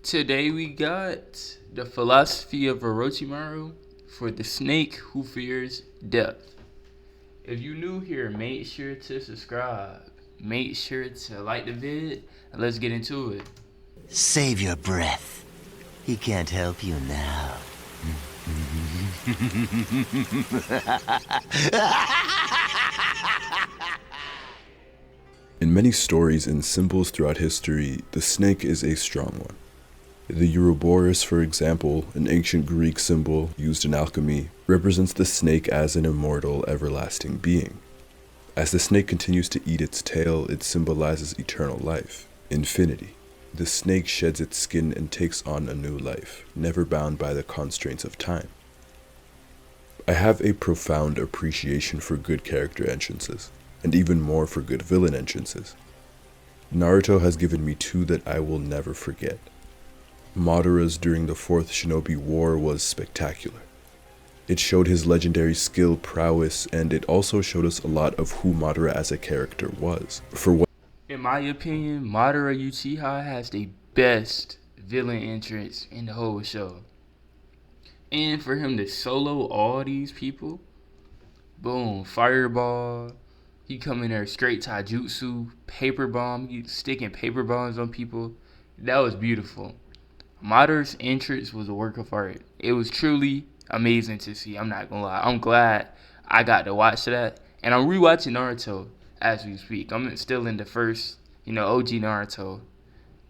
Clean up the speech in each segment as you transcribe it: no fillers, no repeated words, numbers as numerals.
Today we got the Philosophy of Orochimaru for the snake who fears death. If you new here, make sure to subscribe. Make sure to like the vid, and let's get into it. Save your breath. He can't help you now. In many stories and symbols throughout history, the snake is a strong one. The Ouroboros, for example, an ancient Greek symbol used in alchemy, represents the snake as an immortal, everlasting being. As the snake continues to eat its tail, it symbolizes eternal life, infinity. The snake sheds its skin and takes on a new life, never bound by the constraints of time. I have a profound appreciation for good character entrances, and even more for good villain entrances. Naruto has given me two that I will never forget. Madara's during the Fourth Shinobi War was spectacular. It showed his legendary skill, prowess, and it also showed us a lot of who Madara as a character was. In my opinion, Madara Uchiha has the best villain entrance in the whole show. And for him to solo all these people, boom, fireball. He come in there straight taijutsu, paper bomb. He sticking paper bombs on people. That was beautiful. Madara's entrance was a work of art. It was truly amazing to see. I'm not gonna lie. I'm glad I got to watch that. And I'm rewatching Naruto as we speak. I'm still in the first, OG Naruto.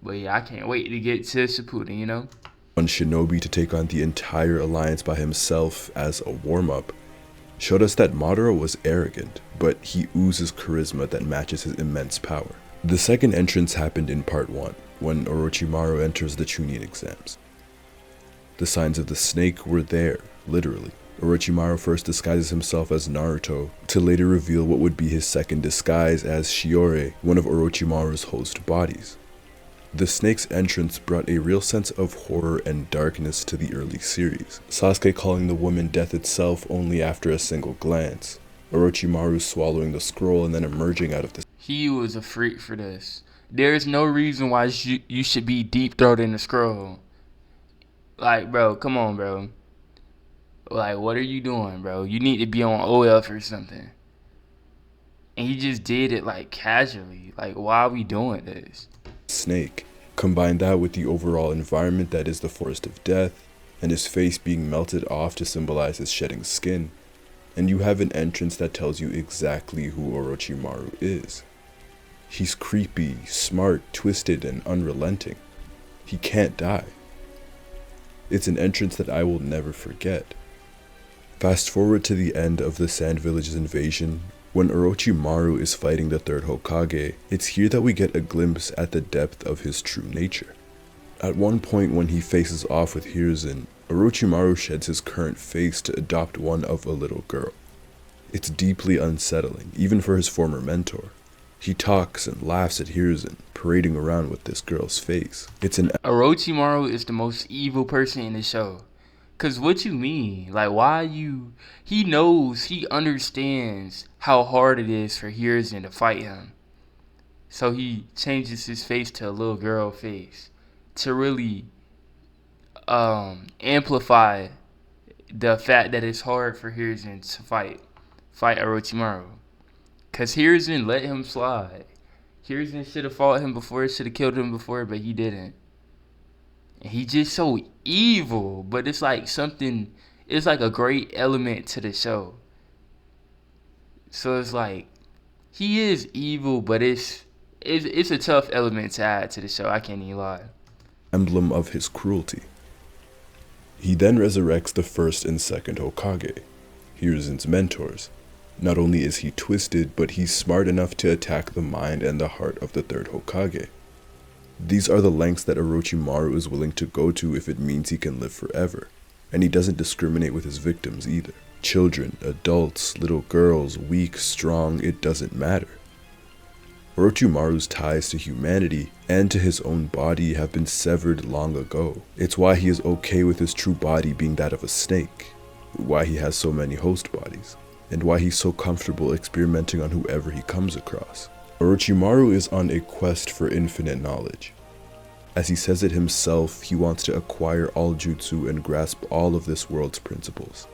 But yeah, I can't wait to get to Shippuden. One shinobi to take on the entire alliance by himself as a warm-up showed us that Madara was arrogant, but he oozes charisma that matches his immense power. The second entrance happened in part 1, when Orochimaru enters the Chunin exams. The signs of the snake were there, literally. Orochimaru first disguises himself as Naruto, to later reveal what would be his second disguise as Shiore, one of Orochimaru's host bodies. The snake's entrance brought a real sense of horror and darkness to the early series. Sasuke calling the woman death itself only after a single glance. Orochimaru swallowing the scroll and then emerging out of the... He was a freak for this. There's no reason why you should be deep-throating the scroll. Like, bro, come on, bro. Like, what are you doing, bro? You need to be on OF or something. And he just did it, like, casually. Like, why are we doing this? Snake. Combine that with the overall environment that is the Forest of Death, and his face being melted off to symbolize his shedding skin, and you have an entrance that tells you exactly who Orochimaru is. He's creepy, smart, twisted, and unrelenting. He can't die. It's an entrance that I will never forget. Fast forward to the end of the Sand Village's invasion. When Orochimaru is fighting the third Hokage, it's here that we get a glimpse at the depth of his true nature. At one point when he faces off with Hiruzen, Orochimaru sheds his current face to adopt one of a little girl. It's deeply unsettling, even for his former mentor. He talks and laughs at Hiruzen, parading around with this girl's face. Orochimaru is the most evil person in the show. Cause what you mean? Like, he knows, he understands how hard it is for Hiruzen to fight him. So he changes his face to a little girl face to really amplify the fact that it's hard for Hiruzen to fight Orochimaru. Cause Hiruzen let him slide. Hiruzen should have fought him before, should have killed him before, but he didn't. And he's just so evil, but it's like a great element to the show. So it's like, he is evil, but it's a tough element to add to the show, I can't even lie. Emblem of his cruelty. He then resurrects the first and second Hokage, Hiruzen's mentors. Not only is he twisted, but he's smart enough to attack the mind and the heart of the third Hokage. These are the lengths that Orochimaru is willing to go to if it means he can live forever, and he doesn't discriminate with his victims either. Children, adults, little girls, weak, strong, it doesn't matter. Orochimaru's ties to humanity and to his own body have been severed long ago. It's why he is okay with his true body being that of a snake, why he has so many host bodies, and why he's so comfortable experimenting on whoever he comes across. Orochimaru is on a quest for infinite knowledge. As he says it himself, he wants to acquire all jutsu and grasp all of this world's principles,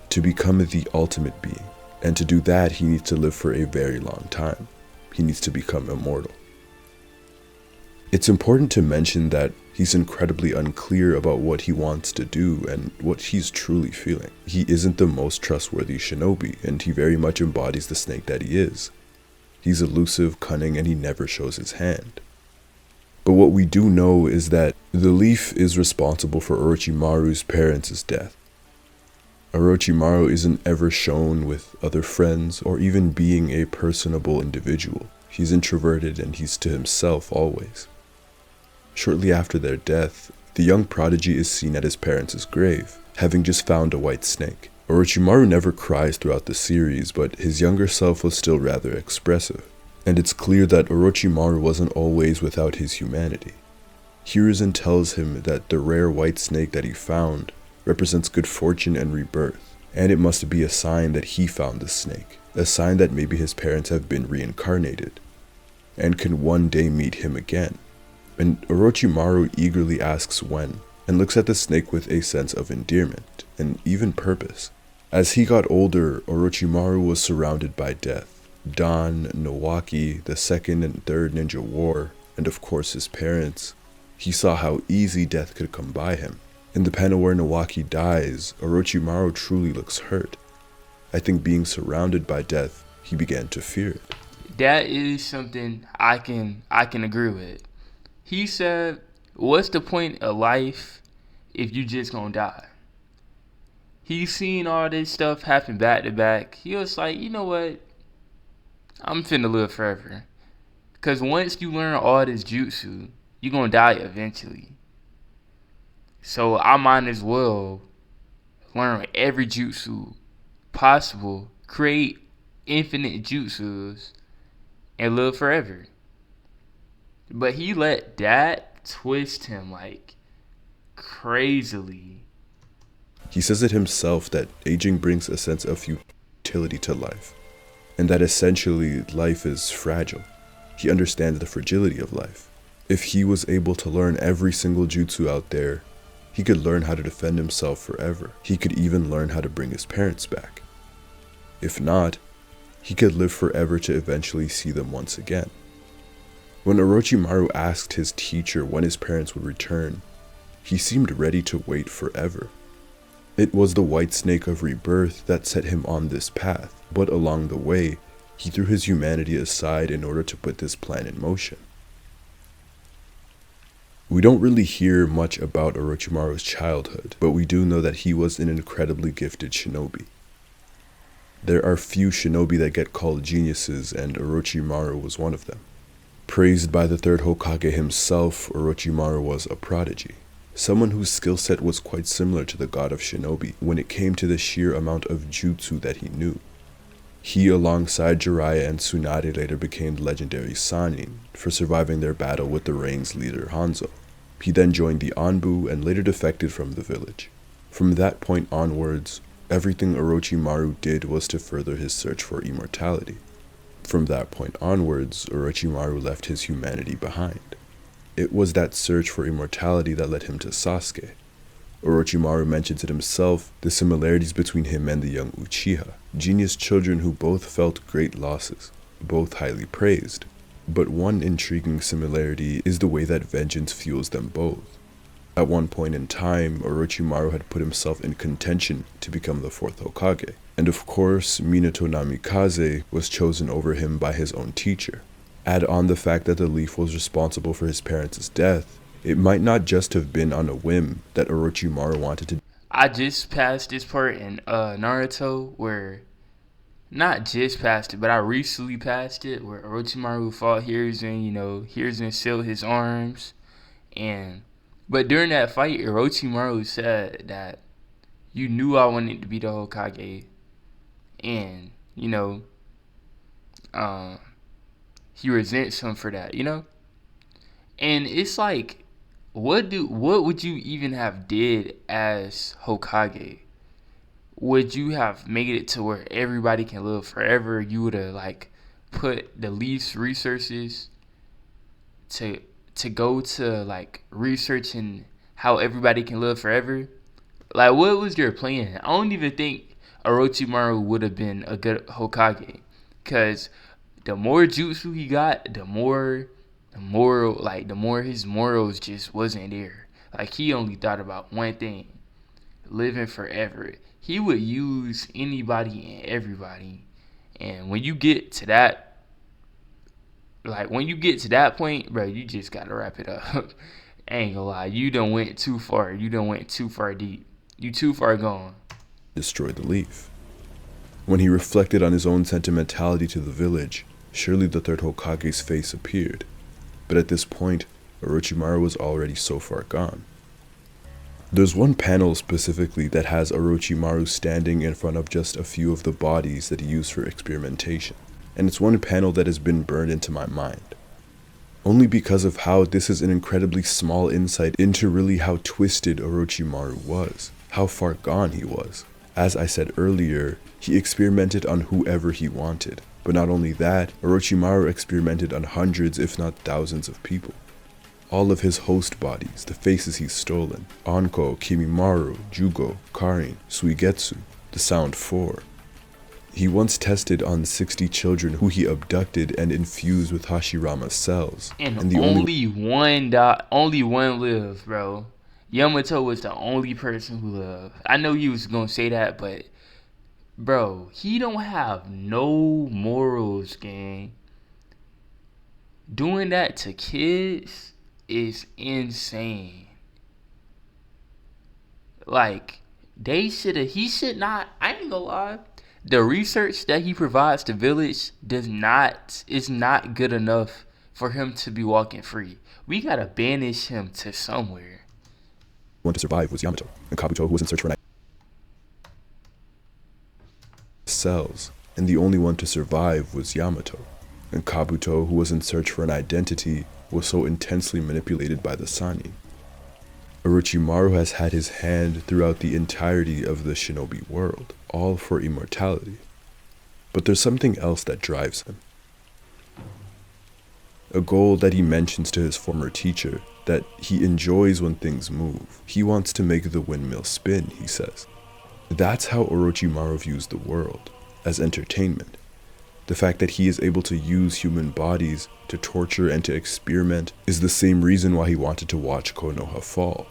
to become the ultimate being. And to do that, he needs to live for a very long time. He needs to become immortal. It's important to mention that he's incredibly unclear about what he wants to do and what he's truly feeling. He isn't the most trustworthy shinobi, and he very much embodies the snake that he is. He's elusive, cunning, and he never shows his hand. But what we do know is that the leaf is responsible for Orochimaru's parents' death. Orochimaru isn't ever shown with other friends or even being a personable individual. He's introverted and he's to himself always. Shortly after their death, the young prodigy is seen at his parents' grave, having just found a white snake. Orochimaru never cries throughout the series, but his younger self was still rather expressive. And it's clear that Orochimaru wasn't always without his humanity. Hiruzen tells him that the rare white snake that he found represents good fortune and rebirth, and it must be a sign that he found the snake, a sign that maybe his parents have been reincarnated, and can one day meet him again. And Orochimaru eagerly asks when, and looks at the snake with a sense of endearment, and even purpose. As he got older, Orochimaru was surrounded by death. Dan, Nowaki, the second and third ninja war, and of course his parents. He saw how easy death could come by him. In the panel where Nowaki dies, Orochimaru truly looks hurt. I think being surrounded by death, he began to fear it. That is something I can agree with. He said, what's the point of life if you just gonna die? He's seen all this stuff happen back to back. He was like, you know what? I'm finna live forever. Because once you learn all this jutsu, you're gonna die eventually. So I might as well learn every jutsu possible, create infinite jutsus, and live forever. But he let that twist him like crazily. He says it himself that aging brings a sense of futility to life, and that essentially life is fragile. He understands the fragility of life. If he was able to learn every single jutsu out there, he could learn how to defend himself forever. He could even learn how to bring his parents back. If not, he could live forever to eventually see them once again. When Orochimaru asked his teacher when his parents would return, he seemed ready to wait forever. It was the white snake of rebirth that set him on this path, but along the way, he threw his humanity aside in order to put this plan in motion. We don't really hear much about Orochimaru's childhood, but we do know that he was an incredibly gifted shinobi. There are few shinobi that get called geniuses, and Orochimaru was one of them. Praised by the third Hokage himself, Orochimaru was a prodigy. Someone whose skill set was quite similar to the god of shinobi when it came to the sheer amount of jutsu that he knew. He, alongside Jiraiya and Tsunade, later became the legendary Sannin for surviving their battle with the Rain's leader Hanzo. He then joined the Anbu and later defected from the village. From that point onwards, everything Orochimaru did was to further his search for immortality. From that point onwards, Orochimaru left his humanity behind. It was that search for immortality that led him to Sasuke. Orochimaru mentions it himself, the similarities between him and the young Uchiha, genius children who both felt great losses, both highly praised. But one intriguing similarity is the way that vengeance fuels them both. At one point in time, Orochimaru had put himself in contention to become the fourth Hokage, and of course, Minato Namikaze was chosen over him by his own teacher. Add on the fact that the leaf was responsible for his parents' death, it might not just have been on a whim that Orochimaru wanted to. I just passed this part in Naruto where, not just passed it, but I recently passed it where Orochimaru fought Hiruzen, Hiruzen sealed his arms. But during that fight, Orochimaru said that you knew I wanted to be the Hokage. And, he resents him for that, And it's like, what would you even have did as Hokage? Would you have made it to where everybody can live forever? You would have put the least resources to to go to like researching how everybody can live forever, like what was your plan? I don't even think Orochimaru would have been a good Hokage, cause the more jutsu he got, the more his morals just wasn't there. Like he only thought about one thing: living forever. He would use anybody and everybody. And when you get to that, point, bro, you just gotta wrap it up. I ain't gonna lie, you done went too far. You done went too far deep. You too far gone. Destroy the leaf. When he reflected on his own sentimentality to the village, surely the third Hokage's face appeared. But at this point, Orochimaru was already so far gone. There's one panel specifically that has Orochimaru standing in front of just a few of the bodies that he used for experimentation, and it's one panel that has been burned into my mind. Only because of how this is an incredibly small insight into really how twisted Orochimaru was, how far gone he was. As I said earlier, he experimented on whoever he wanted, but not only that, Orochimaru experimented on hundreds if not thousands of people. All of his host bodies, the faces he's stolen, Anko, Kimimaru, Jugo, Karin, Suigetsu, the Sound 4. He once tested on 60 children who he abducted and infused with Hashirama's cells. And the only one lived, bro. Yamato was the only person who lived. I know he was gonna say that, but bro, he don't have no morals, gang. Doing that to kids is insane. Like, he should not, I ain't gonna lie. The research that he provides to village is not good enough for him to be walking free. We gotta banish him to somewhere. One to survive was Yamato, and Kabuto, who was in search for cells, and the only one to survive was Yamato, and Kabuto, who was in search for an identity, was so intensely manipulated by the Sani. Orochimaru has had his hand throughout the entirety of the shinobi world, all for immortality. But there's something else that drives him. A goal that he mentions to his former teacher, that he enjoys when things move. He wants to make the windmill spin, he says. That's how Orochimaru views the world, as entertainment. The fact that he is able to use human bodies to torture and to experiment is the same reason why he wanted to watch Konoha fall.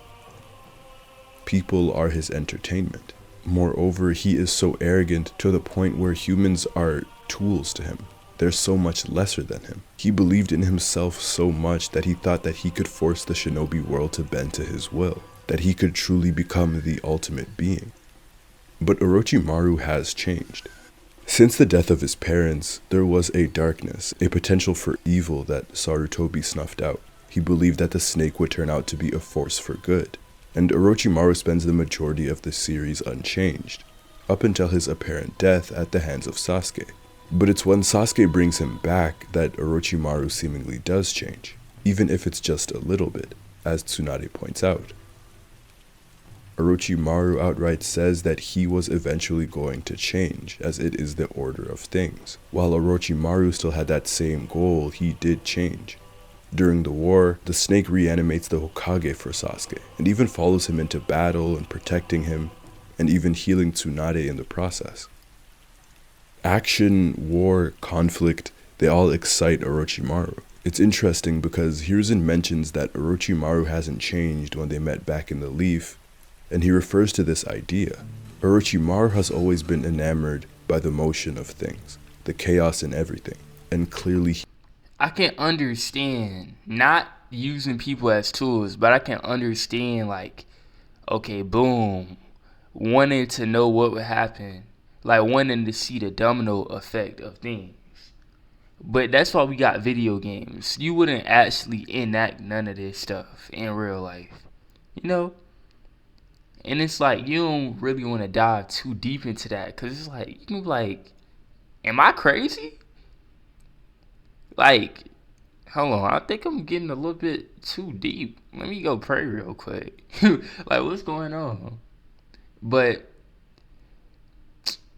People are his entertainment. Moreover, he is so arrogant to the point where humans are tools to him. They're so much lesser than him. He believed in himself so much that he thought that he could force the shinobi world to bend to his will, that he could truly become the ultimate being. But Orochimaru has changed. Since the death of his parents, there was a darkness, a potential for evil that Sarutobi snuffed out. He believed that the snake would turn out to be a force for good. And Orochimaru spends the majority of the series unchanged, up until his apparent death at the hands of Sasuke. But it's when Sasuke brings him back that Orochimaru seemingly does change, even if it's just a little bit, as Tsunade points out. Orochimaru outright says that he was eventually going to change, as it is the order of things. While Orochimaru still had that same goal, he did change. During the war, the snake reanimates the Hokage for Sasuke, and even follows him into battle and protecting him, and even healing Tsunade in the process. Action, war, conflict, they all excite Orochimaru. It's interesting because Hiruzen mentions that Orochimaru hasn't changed when they met back in the Leaf, and he refers to this idea. Orochimaru has always been enamored by the motion of things, the chaos in everything, and clearly I can understand not using people as tools, but I can understand, like, okay, boom, wanting to know what would happen, like wanting to see the domino effect of things. But that's why we got video games. You wouldn't actually enact none of this stuff in real life, you know? And it's like, you don't really want to dive too deep into that, because it's like, you can be like, am I crazy? Like, hold on, I think I'm getting a little bit too deep. Let me go pray real quick. Like, what's going on? But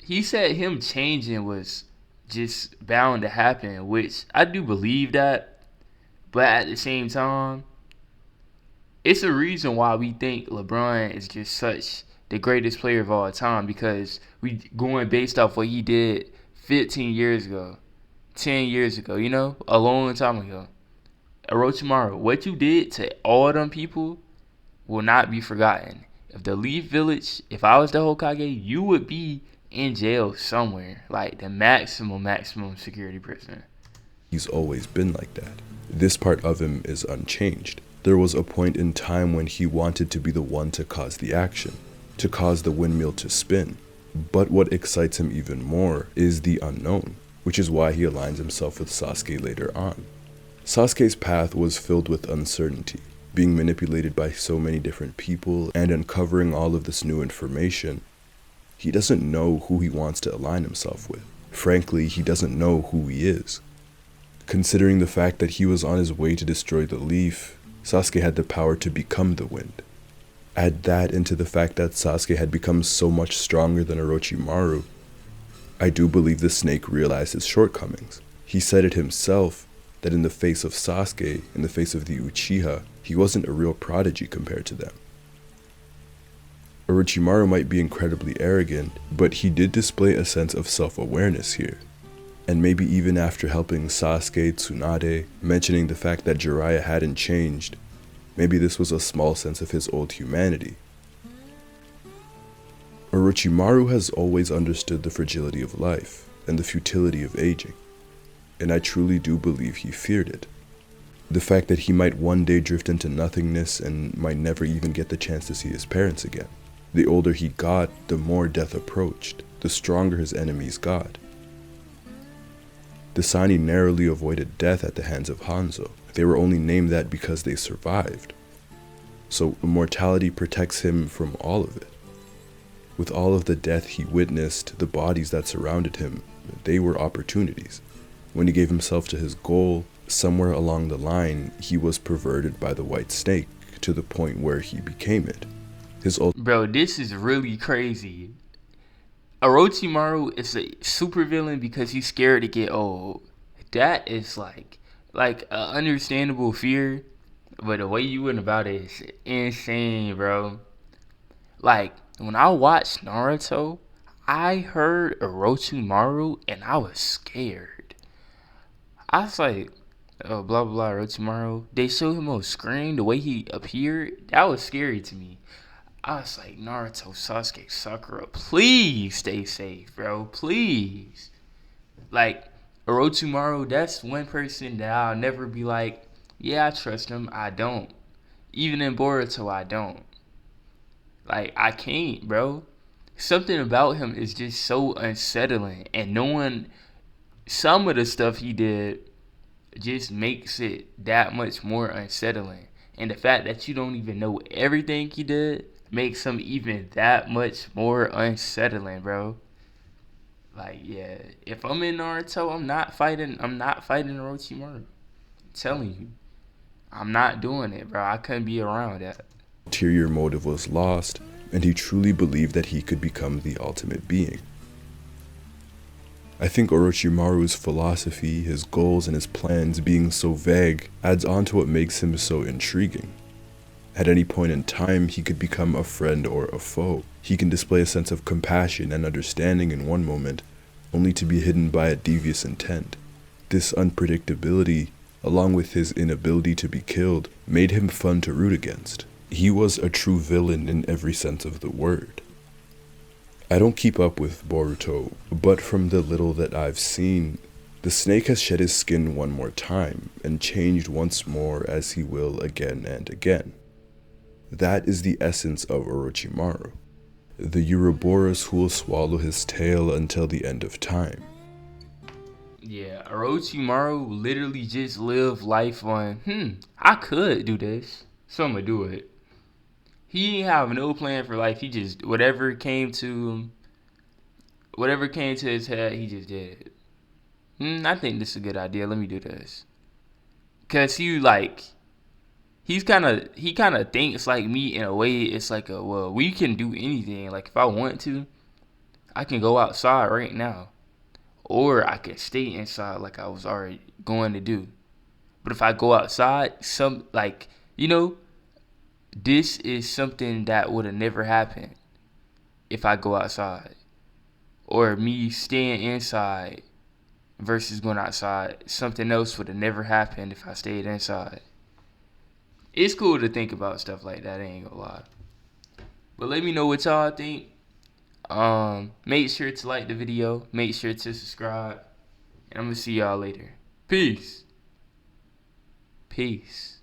he said him changing was just bound to happen, which I do believe that. But at the same time, it's a reason why we think LeBron is just such the greatest player of all time, because we going based off what he did 15 years ago, 10 years ago, a long time ago. Orochimaru, what you did to all them people will not be forgotten. If the Leaf Village, if I was the Hokage, you would be in jail somewhere, like the maximum security prison. He's always been like that. This part of him is unchanged. There was a point in time when he wanted to be the one to cause the action, to cause the windmill to spin. But what excites him even more is the unknown, which is why he aligns himself with Sasuke later on. Sasuke's path was filled with uncertainty, being manipulated by so many different people and uncovering all of this new information. He doesn't know who he wants to align himself with. Frankly, he doesn't know who he is. Considering the fact that he was on his way to destroy the leaf, Sasuke had the power to become the wind. Add that into the fact that Sasuke had become so much stronger than Orochimaru, I do believe the snake realized his shortcomings. He said it himself, that in the face of Sasuke, in the face of the Uchiha, he wasn't a real prodigy compared to them. Orochimaru might be incredibly arrogant, but he did display a sense of self-awareness here. And maybe even after helping Sasuke, Tsunade, mentioning the fact that Jiraiya hadn't changed, maybe this was a small sense of his old humanity. Orochimaru has always understood the fragility of life and the futility of aging, and I truly do believe he feared it. The fact that he might one day drift into nothingness and might never even get the chance to see his parents again. The older he got, the more death approached, the stronger his enemies got. The Sani narrowly avoided death at the hands of Hanzo. They were only named that because they survived. So immortality protects him from all of it. With all of the death he witnessed, the bodies that surrounded him, they were opportunities. When he gave himself to his goal, somewhere along the line, he was perverted by the white snake to the point where he became it. Bro, this is really crazy. Orochimaru is a supervillain because he's scared to get old. That is like an understandable fear, but the way you went about it is insane, bro. Like, when I watched Naruto, I heard Orochimaru and I was scared. I was like, oh, blah, blah, blah, Orochimaru. They showed him on screen, the way he appeared. That was scary to me. I was like, Naruto, Sasuke, Sakura, please stay safe, bro. Please. Like, Orochimaru, that's one person that I'll never be like, yeah, I trust him. I don't. Even in Boruto, I don't. Like, I can't, bro. Something about him is just so unsettling. And knowing some of the stuff he did just makes it that much more unsettling. And the fact that you don't even know everything he did makes him even that much more unsettling, bro. Like, yeah, if I'm in Naruto, I'm not fighting Orochimaru. I'm telling you. I'm not doing it, bro. I couldn't be around that. Ulterior motive was lost, and he truly believed that he could become the ultimate being. I think Orochimaru's philosophy, his goals, and his plans being so vague adds on to what makes him so intriguing. At any point in time, he could become a friend or a foe. He can display a sense of compassion and understanding in one moment, only to be hidden by a devious intent. This unpredictability, along with his inability to be killed, made him fun to root against. He was a true villain in every sense of the word. I don't keep up with Boruto, but from the little that I've seen, the snake has shed his skin one more time and changed once more, as he will again and again. That is the essence of Orochimaru, the Ouroboros who will swallow his tail until the end of time. Yeah, Orochimaru literally just lived life on, I could do this, so I'm gonna do it. He didn't have no plan for life. He just, whatever came to his head, he just did it. I think this is a good idea. Let me do this. Cause he kind of thinks like me in a way. It's like well, we can do anything. Like, if I want to, I can go outside right now, or I can stay inside like I was already going to do. But if I go outside, this is something that would have never happened if I go outside. Or me staying inside versus going outside. Something else would have never happened if I stayed inside. It's cool to think about stuff like that, I ain't gonna lie. But let me know what y'all think. Make sure to like the video. Make sure to subscribe. And I'm gonna see y'all later. Peace. Peace.